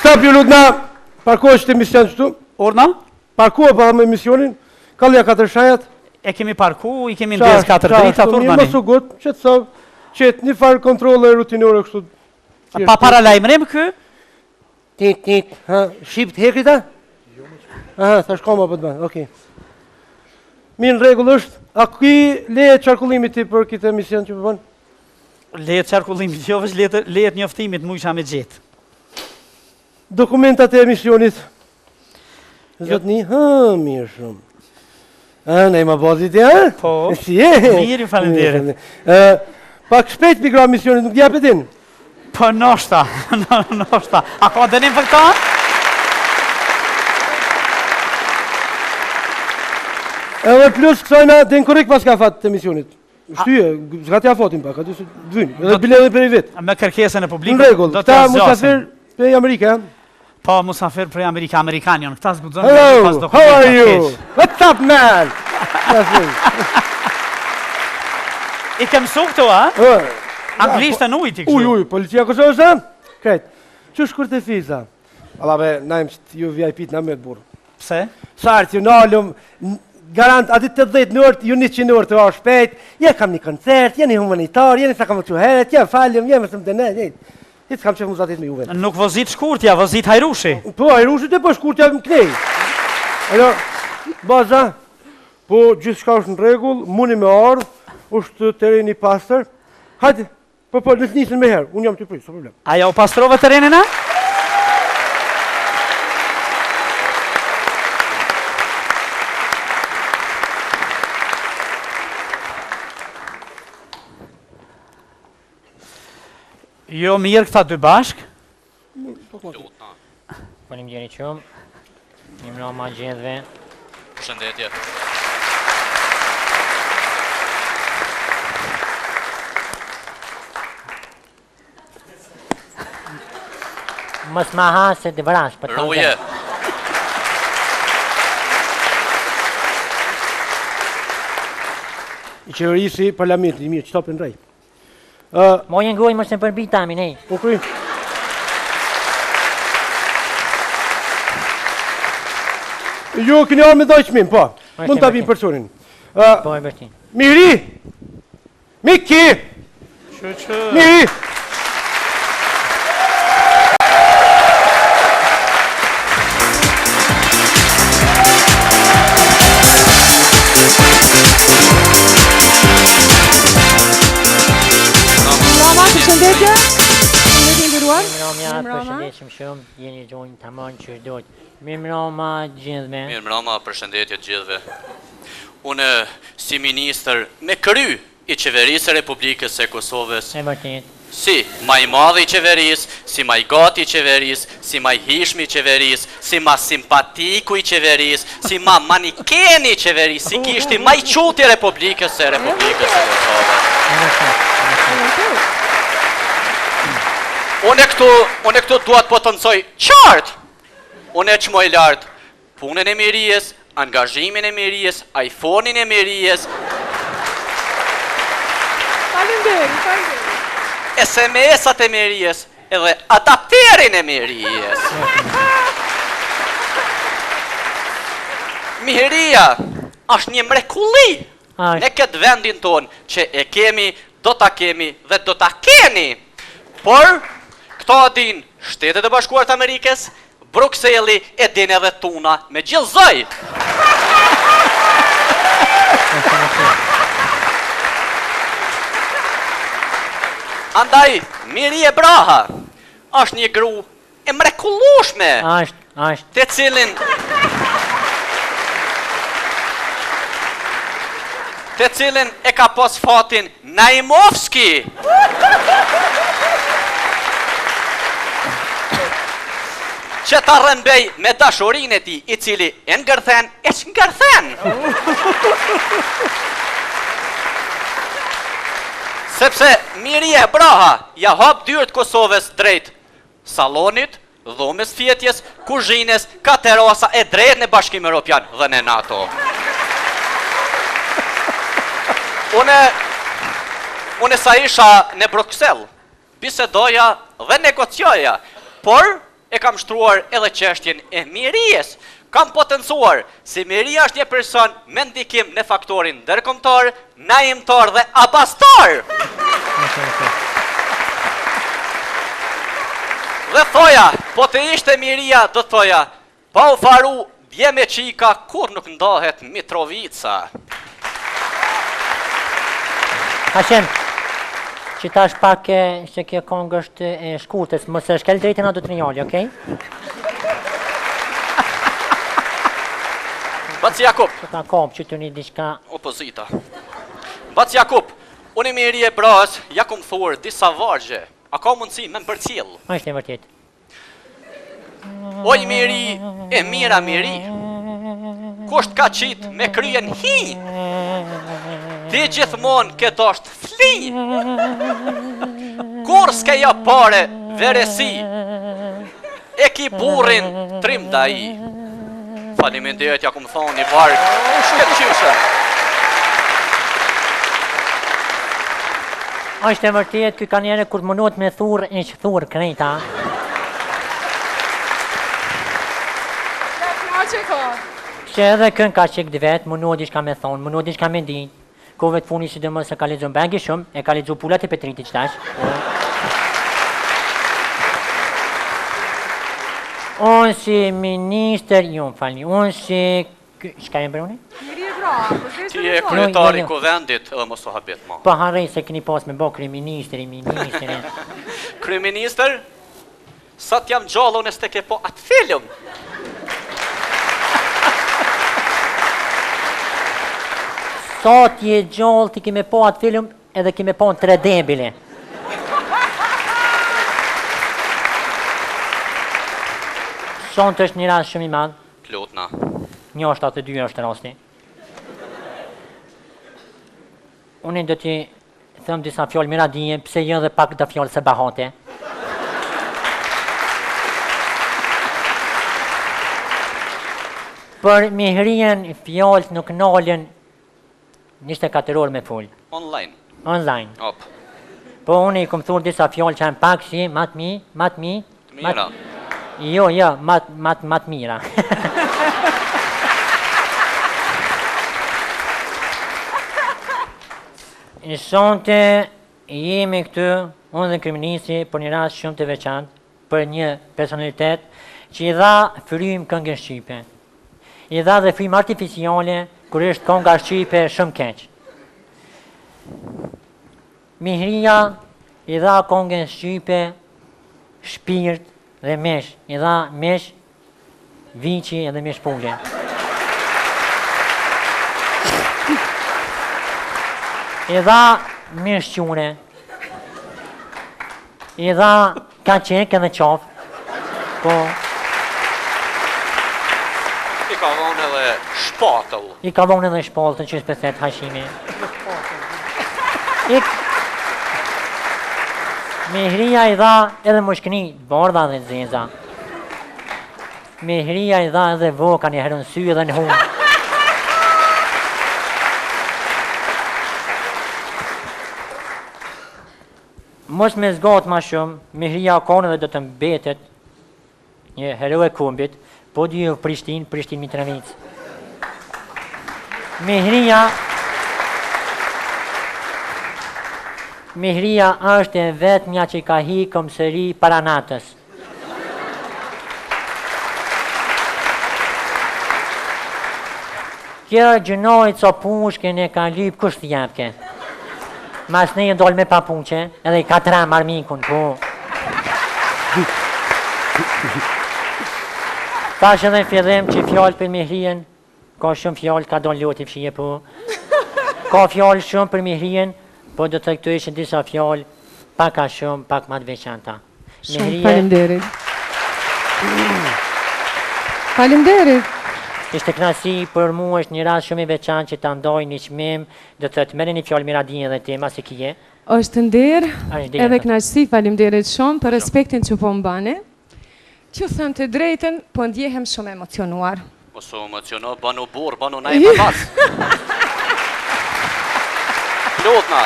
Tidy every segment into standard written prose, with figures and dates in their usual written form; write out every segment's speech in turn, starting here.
Stop ju lutna, parkohë që të emision qëtu. Orna? Parkohë pa me emisionin, kalja 4 shajat. E kemi parku, i kemi ndez 4 drita, Mirë mos u gut, qëtë një farë kontrole rutinore kështu. Pa para lajmërim kë? Tik, shqipt hekrita? Aha, thash koma për të banë, okej. Mirë në regull është, a ki leje qarkullimit ti për këtë emision që përbanë? Lejet qarkullimit, jo veç lejet njoftimit mu isha me gjetë. Dokumentat e emisionit. Zotni, mirë shumë. Ne ma bodit, ja? Po, Si e? mirë falenderit. Pak shpejt mikro emisionit, nuk t'japet in? Po, noshta, noshta. A ka dënim për këta? Edhe plus kësojna den korrekt pas ka fat të emisionit. Shtyje, s'ka t'ja fotin pak, aty se t'vynë, edhe bile edhe për i vetë. Me kërkesën e publikut. Në regull, këta musafir për Amerika, Po, musafir për Amerikanion, këta s'gudzon hello, how are you? What's up, man? I kem su këtu, a? Anglisht e nujt i kështu. Uj, policia Kosovës, a? Krejt, që shkur të fiza? Allah be, najmë që ju VIP-t në me të burë. Pse? Sartë, ju nalëm, garant, ati 80 nërët, ju 100 nërët të arë shpejt, je kam një koncert, je një humanitar, je një sa kam të heret, je falim, je mësëm të ne, hitë kam qef muzatit me juve. Nuk vozit shkurtja, vozit hajrushi. Po, hajrushit e po shkurtja më knej. Alo, baza, po gjithë shka është në regull, muni me ardhë, është tereni pastër. Hajde, po, nësë njësën me herë, unë jam të prisë, so problem. Aja u pastrove terenin, a? Jo mirë këta dy bashk. Faleminderit shumë. Një mbrëma gjithëve. Përshëndetje. Mos ma ha se të vrash, për të Ruje. I qeverisi parlamentit, i mirë, që topin rej. Mojën goj mos e përbita, nej. Po kry. Ju keni arë me dojqmin, po. Mund të abim personin. Po e vërtin. Miri! Miki! Miri! Përshëndetje, përshëndetje nderuar. Mirëmbrëma, përshëndetshëm shumë, jeni gjojnë të manë që dojtë. Mirëmbrëma gjithëve. Mirëmbrëma, përshëndetje gjithëve. Unë, si ministër me kry i qeverisë e Republikës e Kosovës, E vërtet. si ma i madhe i qeverisë, si ma i gati i qeverisë, si ma i hishmi i qeverisë, si ma simpatiku i qeverisë, si ma manikeni i qeverisë, si kishti ma i quti Republikës e Kosovës. Unë këtu duat po të nësoj qartë, unë e qmoj lartë punën e mirijes, angazhimin e mirijes, iPhone-in e mirijes, SMS-at e mirijes, edhe adapterin e mirijes. Miria është një mrekulli në këtë vendin tonë që e kemi, do ta kemi dhe do ta keni. Por, këto din Shtetet e Bashkuara të Amerikës, Bruxelli e din edhe tuna me gjithëzoj. Andaj, Miri e Braha është një gru e mrekullueshme, të cilin e ka pas fatin Naimovski. Që ta rëmbej me dashurin e ti, i cili e ngërthen, e që ngërthen. Sepse Miri e Braha ja hap dyert Kosovës drejt salonit, dhomës fjetjes, kuzhines, ka terasa e drejt në Bashkim Evropian dhe në NATO. Unë sa isha në Bruxelles, bisedoja dhe negocioja, por e kam shtruar edhe çështjen e mirijes. Kam potencuar si miria është një person me ndikim në faktorin ndërkombëtar, naimtar dhe abastar. Dhe thoja, po të ishte miria, do thoja, pa u faru dje me qika, kur nuk ndahet Mitrovica. Hashem, që tash pak që kjo kongë është e shkurtës, mos e shkel drejtën ato trinjali, okej? Bac Jakub. Ta kom që të një diçka... Opozita. Bac Jakub, unë i miri e bras, ja kum thurë disa vargje. A ka mundësi me më përcjell? është e vërtet. O i miri, e mira miri. Kusht ka qit me kryen hi. Ti gjithmon këtë është fli. Kur s'keja pare veresi, e ki burin trim da i. Faleminderit, ja kum thonë një varg. Shket qyshe. është e vërtet, ky ka njëre kur mënot me thurë, e që thurë krejta. Që edhe kën ka qik dë vetë, mënot ishka me thonë, mënot ishka me dinë. Kove të funi si dhe më se ka lexon bengi shumë, e ka lexu pullat e Petritit qtash. Unë si minister, ju më falni, unë si... Shka e mbroni? Miri e bra, Ti e kryetari ku vendit edhe mos u habet ma. Po harrej se keni pas me bo kryeministri. Kryeminister, sa t'jam gjallë unë s'te ke po atë film. Sa t'je gjallë ti kime po atë film edhe kime po në 3D bile. Sontë është një rast shumë i madhë. Plotna. 1.72 është rasti. Unë do t'i thëmë disa fjallë mira dije, pse jë dhe pak da fjallë se bahate. Për mihrien fjallët nuk nalën 24 orë me full. Online. Online. Op. Po unë i kom thurë disa fjallë që janë pak si, matë Mira. Jo, matë mira. Në sonte jemi këtu, unë dhe kryeministri, për një rast shumë të veçantë, për një personalitet që i dha frym këngën shqipe. I dha dhe frym artificiale, kur është kënga shqipe shumë keq. Mihria i dha këngën shqipe shpirt dhe mesh, i dha mesh, viçi edhe mesh pule. I dha mesh qune, i dha kaqek edhe qafë, po... I ka vonë edhe shpatëll. I ka vonë edhe shpatëll që shpeset Hashimi. Mihria i dha edhe mushkëni, bardha dhe zeza. Mihria i dha edhe voka një herën sy edhe në hunë. Mos me zgatë ma shumë, Mihria kone dhe do të mbetet një hero e kumbit, po dy e Prishtin Mitrovic. Mihria është e vetëmja që ka hi komsëri para natës. Kjo gjënojt so pushken e ka lyp kusht jepke. Mas ne doll me papunqe, edhe i ka tram armikun, po. Tash edhe fillim që fjallë për Mihrien, ka shumë fjallë, ka donë loti fshije, po. Ka fjallë shumë për Mihrien, po do të këtu ishin disa fjallë, pak a shumë, pak ma të veçanta. Shumë falemderit. Falemderit. Ishte knasi për mu është një rast shumë i veçan që ta ndoj një qmim, do të meri një fjallë miradinje dhe tema si kje. Është nder, edhe knasi, falemderit shumë për respektin që po mbane. Që thënë të drejten, po ndjehem shumë emocionuar. Po su emocionuar, banu burë, banu na i për mas. Plotna.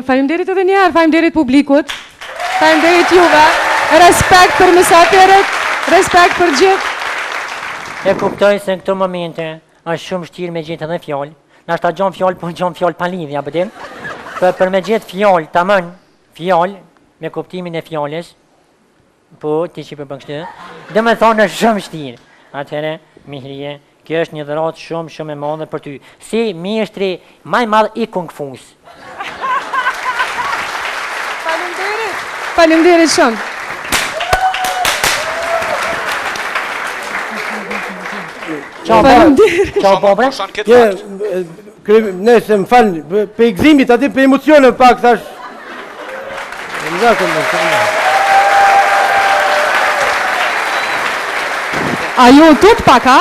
Falemderit edhe njerë, falemderit publikut. Faleminderit juve. Respekt për mysafirët, respekt për gjithë. E kuptoj se në këto momente është shumë vështirë me gjetë edhe fjalë. Na shta gjon fjalë, po gjon fjalë pa lidhje, apo din? Për me gjetë fjalë, tamam, fjalë me kuptimin e fjalës. Po, ti që bën kështu. Dhe me thonë është shumë vështirë. Atëherë, Mihrie, kjo është një dhuratë shumë e madhe për ty. Si mjeshtri më i madh i kung fus. Faleminderit. Faleminderit shumë. Ciao, pobre. Nëse më falni, për i gëzimit, ati për emocione pak, thash. A ju tut pak, a?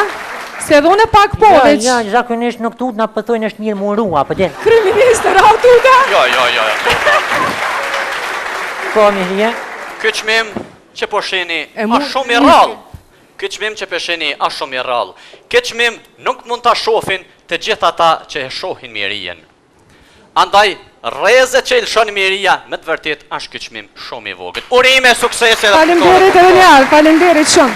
Se dhune pak po, veç. Ja, zakonisht nuk tut, na pëthojnë është mirë murua, për din. Kryeministër, a tuta? Jo. Po, Mihrie. Ky çmim që po shihni është shumë i rrallë. Ky çmim që po shihni është shumë i rrallë. Ky çmim nuk mund ta shohin të gjithë ata që e shohin mirëjen. Andaj rrezet që i lëshon mirëja, me të vërtet është ky çmim shumë i vogël. Urime, suksese. Faleminderit edhe një herë, faleminderit shumë.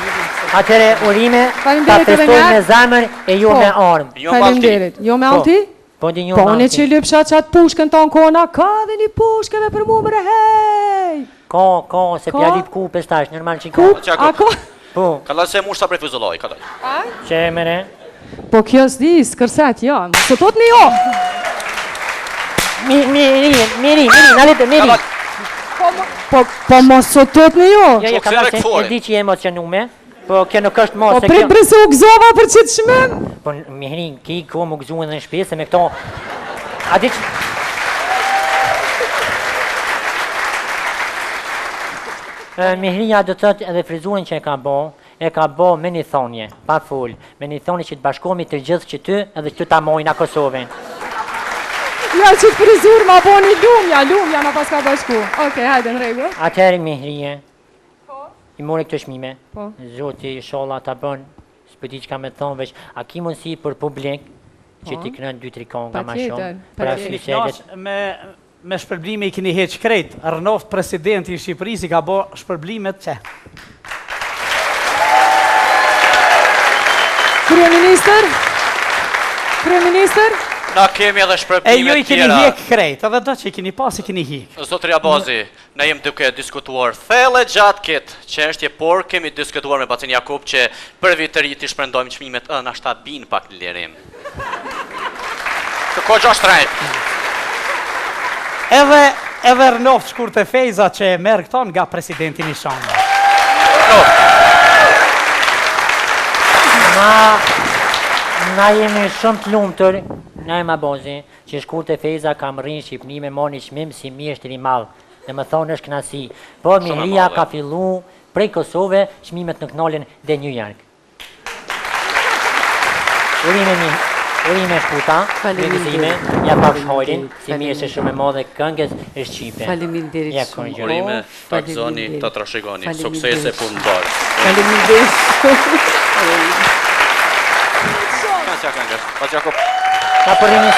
Atëre urime, ta festoj me zemër e jo me armë. Faleminderit. Jo me alti? Po di një me alti. Po një që lypsha qatë pushkën tonë kona, ka dhe një pushkë dhe për mu mërë, hej! Ka, se pja lip ku pestash, normal që Ku? A ko? Po. Ka la se mushta prej fuzulloj, ka doj. Që mere? Po kjo s'di, s'kërset, jo, së tot një jo! Miri, nalete, miri. Po mos së tot një jo! Jo, ka ma se e di që je emocionume, po kjo nuk është mos. Po prit se u gëzova për qitë shmem! Po Mihri, ki ko më gëzuën dhe në shpesë, me këto... A di që... Mihria do të thëtë edhe frizurin që e ka bo me një thonje, pa full, me një thonje që të bashkomi të gjithë që ty edhe që ta mojnë a Kosovën. Ja që të frizur ma bo një lumja ma pas ka bashku. Okej, hajde në regu. Atëherë Mihrije, i mori këtë shmime, zoti sholla ta bën, s'pëti që ka me thonë veç, a ki mundësi për publik që t'i kënën 2-3 konga ma shumë, për asysetet. Me shpërblime i keni heq krejt, rënoft presidenti i Shqipërisë i ka bo shpërblimet që. Kryeministër? Na kemi edhe shpërblimet tjera. E ju i keni hek krejt, edhe do që i keni pas i keni hek. Zotri Abazi, ne jem duke diskutuar thelle gjatë këtë çështje, por kemi diskutuar me Bacin Jakub që për vit të ri ti shpërndojmë çmimet na shta bin pak në lirim. Të ko gjosh trejt. Edhe rënoft shkurt e fejza që e merë këton nga presidenti Nishani. Na jemi shumë të lumëtër, na e Abazi, që shkurt e fejza kam rrinë Shqipni me moni shmim si mjeshtri malë, dhe më thonë është knasi. Po Mihria ka fillu prej Kosove shmimet në knolin dhe New York. Urime shkuta, me gëzime, ja pa shhojrin, si mirë se shumë e modhe këngës e Shqipe. Faleminderit shumë. Urime, takzoni, të trashegoni, suksese punë në barë. Faleminderit shumë. Ka që këngës, pa që Ka përrimis.